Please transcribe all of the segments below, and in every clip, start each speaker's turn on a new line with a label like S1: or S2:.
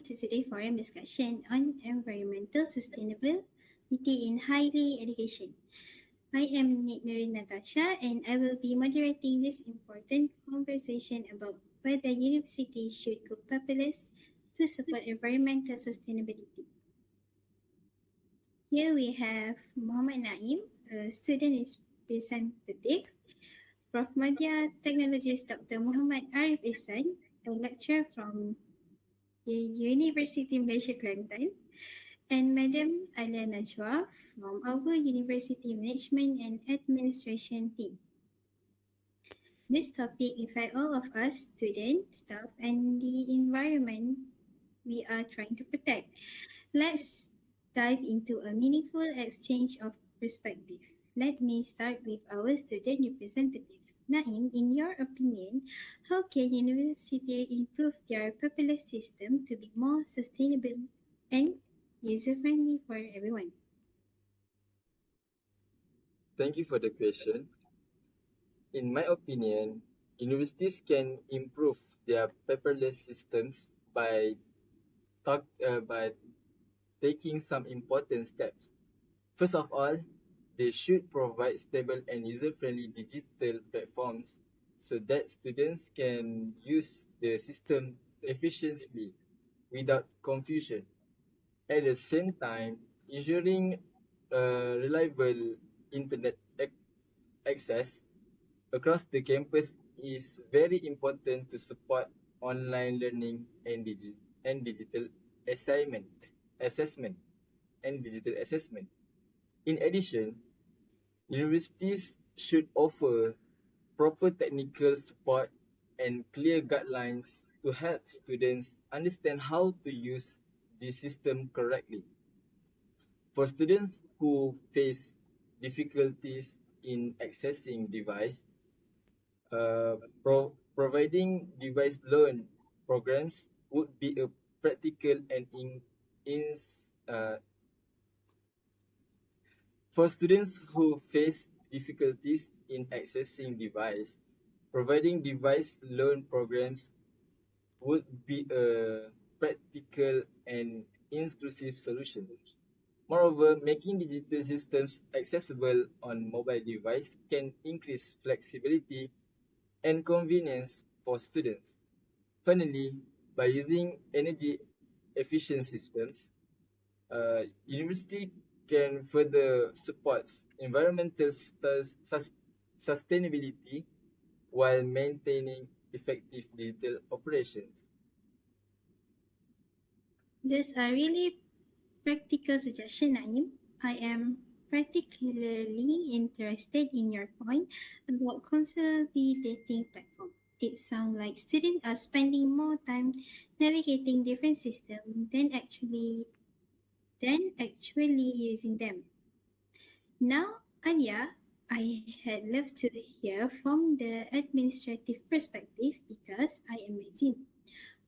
S1: to today's forum discussion on environmental sustainability in higher education. I am Nitnari Natasha and I will be moderating this important conversation about whether universities should go paperless to support environmental sustainability. Here we have Muhammad Naim, a student representative, Prof. Madya Technologist Dr. Muhammad Arif Ihsan, a lecturer from the University Malaysia Kelantan, and Madam Alia Najwa from our University Management and Administration team. This topic affects all of us, students, staff, and the environment we are trying to protect. Let's dive into a meaningful exchange of perspective. Let me start with our student representative. Naim, in your opinion, how can universities improve their paperless system to be more sustainable and user-friendly for everyone?
S2: Thank you for the question. In my opinion, universities can improve their paperless systems by taking some important steps. First of all, they should provide stable and user-friendly digital platforms so that students can use the system efficiently without confusion. At the same time, ensuring reliable internet access across the campus is very important to support online learning and digital assignment, assessment and digital assessment. In addition, universities should offer proper technical support and clear guidelines to help students understand how to use the system correctly. For students who face difficulties in accessing device, providing device loan programs would be a practical and for students who face difficulties in accessing device, providing device loan programs would be a practical and inclusive solution. Moreover, making digital systems accessible on mobile device can increase flexibility and convenience for students. Finally, by using energy efficient systems, university can further support environmental sustainability while maintaining effective digital operations.
S1: Those are really practical suggestions, Naim. I am particularly interested in your point about consolidating platform. It sounds like students are spending more time navigating different systems than actually using them. Now, Alia, I had loved to hear from the administrative perspective because I imagine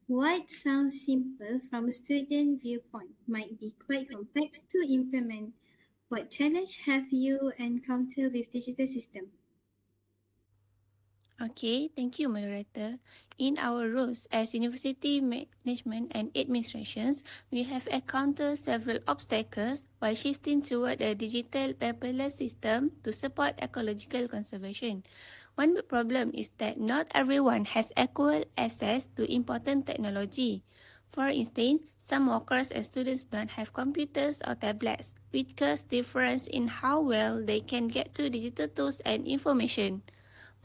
S1: what sounds simple from a student viewpoint might be quite complex to implement. What challenge have you encountered with digital system?
S3: Okay, thank you, moderator. In our roles as university management and administrations, we have encountered several obstacles while shifting toward a digital paperless system to support ecological conservation. One big problem is that not everyone has equal access to important technology. For instance, some workers and students don't have computers or tablets, which cause difference in how well they can get to digital tools and information.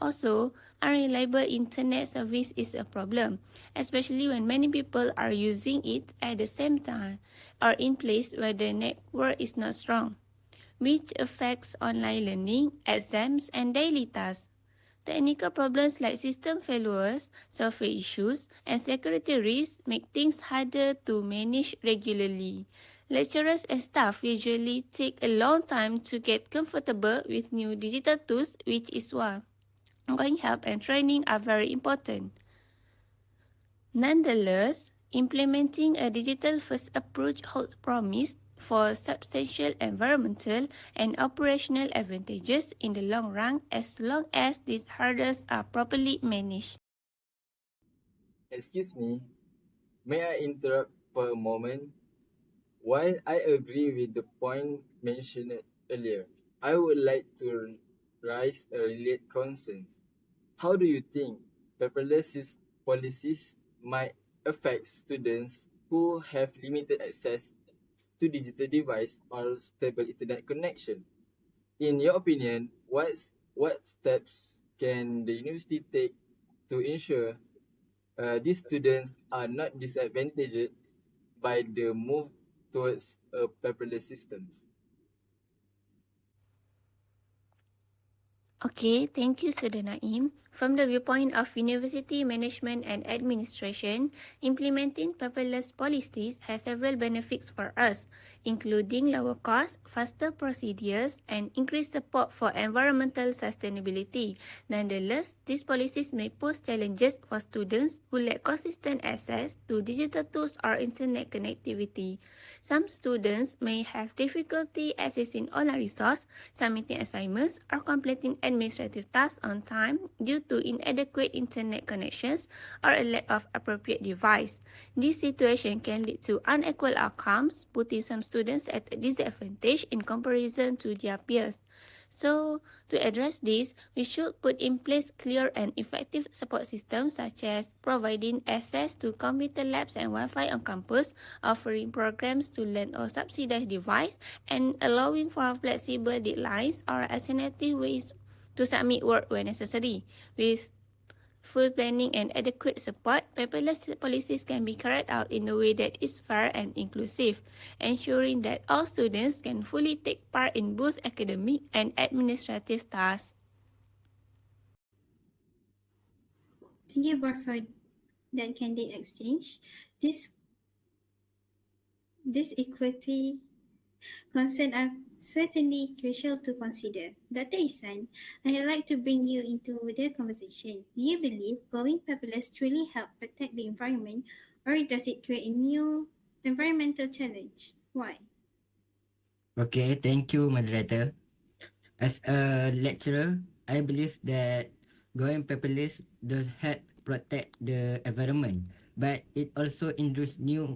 S3: Also, unreliable internet service is a problem, especially when many people are using it at the same time or in place where the network is not strong, which affects online learning, exams, and daily tasks. Technical problems like system failures, software issues, and security risks make things harder to manage regularly. Lecturers and staff usually take a long time to get comfortable with new digital tools, which is why ongoing help and training are very important. Nonetheless, implementing a digital-first approach holds promise for substantial environmental and operational advantages in the long run as long as these hurdles are properly managed.
S2: Excuse me, may I interrupt for a moment? While I agree with the point mentioned earlier, I would like to raise a related concern. How do you think paperless policies might affect students who have limited access to digital device or stable internet connection? In your opinion, what steps can the university take to ensure these students are not disadvantaged by the move towards a paperless systems?
S3: Okay, thank you, Sudha Naim. From the viewpoint of university management and administration, implementing paperless policies has several benefits for us, including lower costs, faster procedures, and increased support for environmental sustainability. Nonetheless, these policies may pose challenges for students who lack consistent access to digital tools or internet connectivity. Some students may have difficulty accessing online resources, submitting assignments, or completing administrative tasks on time due to inadequate internet connections or a lack of appropriate device. This situation can lead to unequal outcomes, putting some students at a disadvantage in comparison to their peers. So, to address this, we should put in place clear and effective support systems such as providing access to computer labs and Wi-Fi on campus, offering programs to lend or subsidize device, and allowing for flexible deadlines or alternative ways to submit work when necessary. With full planning and adequate support, paperless policies can be carried out in a way that is fair and inclusive, ensuring that all students can fully take part in both academic and administrative tasks.
S1: Thank you both for that candid exchange. This this equity concerns are certainly crucial to consider. Dr. Isan, I'd like to bring you into the conversation. Do you believe going paperless truly help protect the environment, or does it create a new environmental challenge? Why?
S4: Okay, thank you, moderator. As a lecturer, I believe that going paperless does help protect the environment, but it also introduce new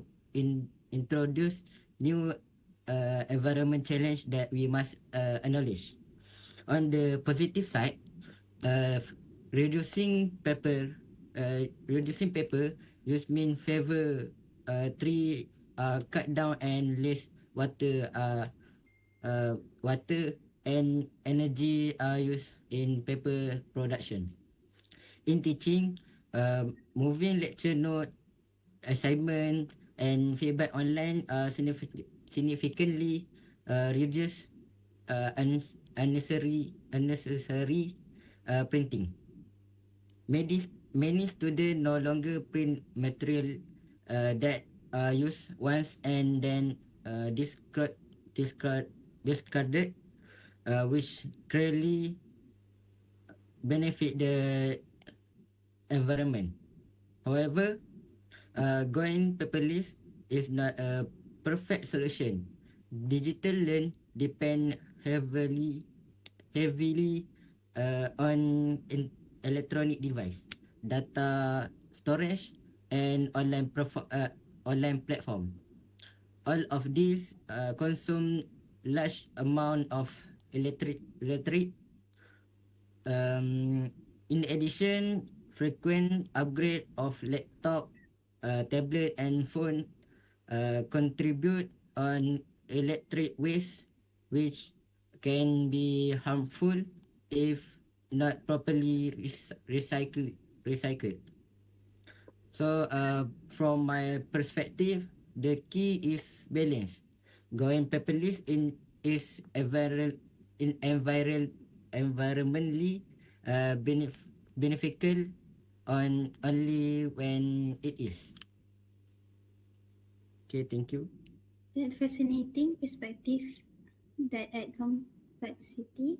S4: environment challenge that we must acknowledge. On the positive side, uh, reducing paper, reducing paper use mean favor tree cut down and less water water and energy are used in paper production. In teaching, moving lecture note, assignment, and feedback online significantly reduce unnecessary printing. Many students no longer print material that are used once and then discard, discarded, which clearly benefit the environment. However, going paperless is not a perfect solution. Digital learn depend heavily on electronic device, data storage, and online platform. All of these consume large amount of electric. In addition, frequent upgrade of laptop, tablet, and phone contribute on electric waste, which can be harmful if not properly recycled. So, from my perspective, the key is balance. Going paperless is environmentally beneficial on only when it is. Okay, thank you.
S1: That fascinating perspective that add complexity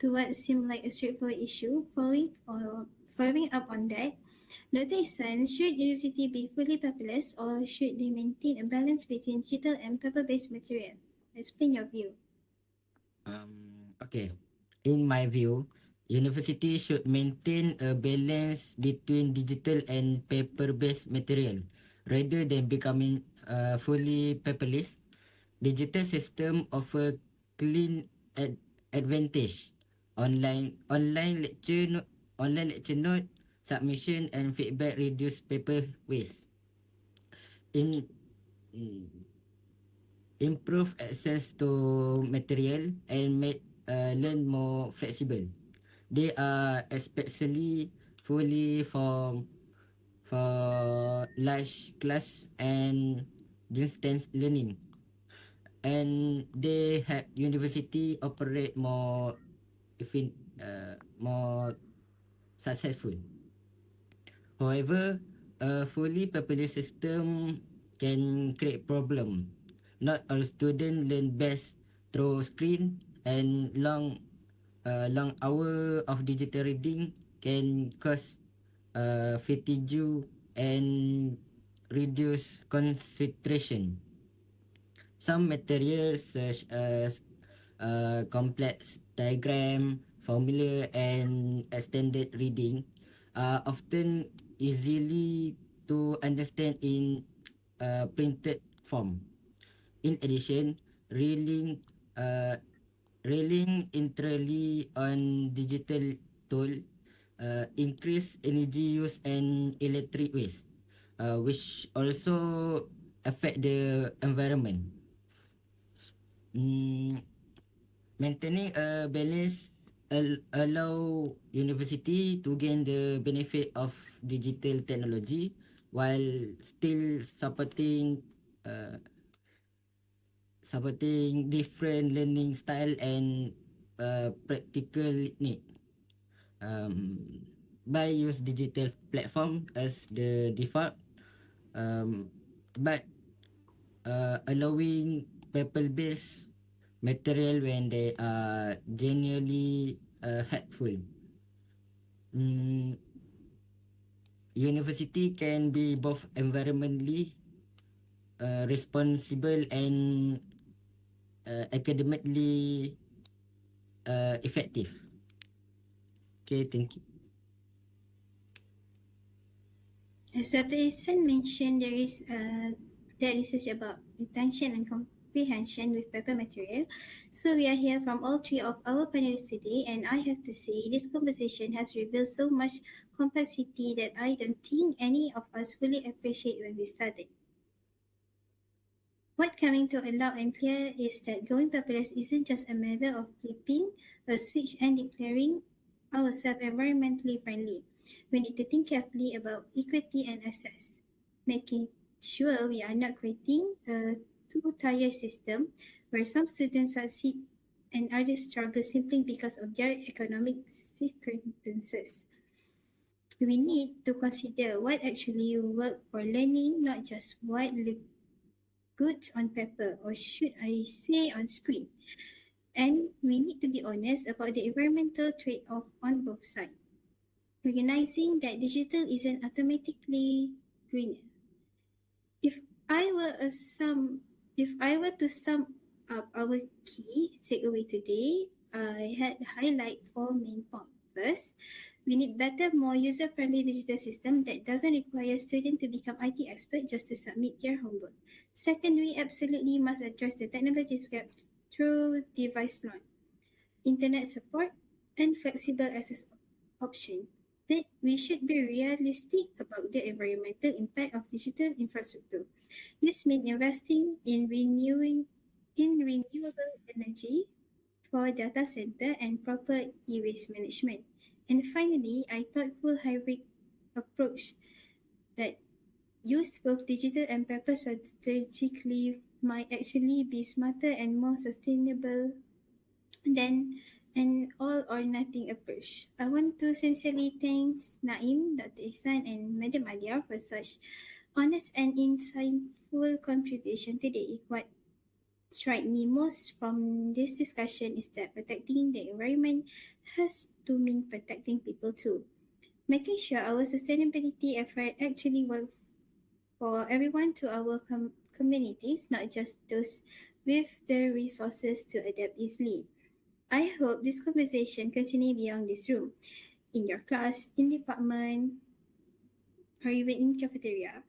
S1: to what seemed like a straightforward issue. Following up on that, Dr. Isan, should university be fully paperless or should they maintain a balance between digital and paper-based material? Explain your view.
S4: Okay. In my view, university should maintain a balance between digital and paper-based material rather than fully paperless, digital system offer clean advantage. Online lecture note, submission and feedback reduce paper waste. In mm, improve access to material and make learn more flexible. They are especially fully for large class and distance learning, and they help university operate more successful. However, a fully paperless system can create problem. Not all students learn best through screen, and long hour of digital reading can cause fatigue and reduce concentration. Some materials such as complex diagram, formula, and extended reading are often easily to understand in printed form. In addition, relying uh, relying entirely on digital tool increase energy use and electric waste, which also affect the environment. Mm, Maintaining a balance allow university to gain the benefit of digital technology while still uh, supporting different learning style and practical need. Um, by use digital platform as the default, um, but allowing paper-based material when they are genuinely helpful. Mm, University can be both environmentally responsible and academically effective. Okay, thank you.
S1: As Dr. Isan mentioned, there is research about retention and comprehension with paper material. So we are here from all three of our panelists today, and I have to say this conversation has revealed so much complexity that I don't think any of us fully appreciate when we started. What coming to a loud and clear is that going paperless isn't just a matter of flipping a switch and declaring ourselves environmentally friendly. We need to think carefully about equity and access, making sure we are not creating a two-tier system where some students succeed and others struggle simply because of their economic circumstances. We need to consider what actually works for learning, not just what looks good on paper, or should I say on screen. And we need to be honest about the environmental trade-off on both sides, recognizing that digital isn't automatically greener. If I were a sum, if I were to sum up our key takeaway today, I had highlight four main points. First, we need better, more user-friendly digital system that doesn't require students to become IT experts just to submit their homework. Second, we absolutely must address the technology gap through device launch, internet support, and flexible access option. Third, we should be realistic about the environmental impact of digital infrastructure. This means investing in renewable energy for data center and proper e-waste management. And finally, a thoughtful hybrid approach that use both digital and paper strategically might actually be smarter and more sustainable than an all or nothing approach. I want to sincerely thank Naim, Dr. Ihsan, and Madam Alia for such honest and insightful contribution today. What strike me most from this discussion is that protecting the environment has to mean protecting people too. Making sure our sustainability effort actually work for everyone to our communities, not just those with the resources to adapt easily. I hope this conversation continue beyond this room, in your class, in department, or even in cafeteria.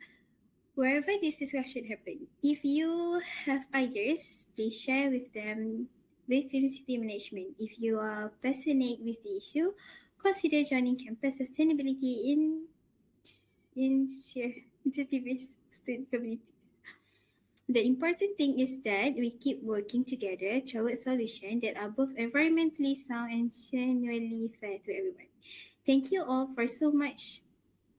S1: wherever this discussion happen. If you have ideas, please share with them with university management. If you are passionate with the issue, consider joining campus sustainability initiatives student communities. The important thing is that we keep working together towards solutions that are both environmentally sound and genuinely fair to everyone. Thank you all for so much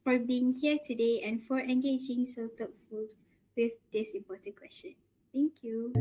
S1: for being here today and for engaging so thoughtful with this important question. Thank you.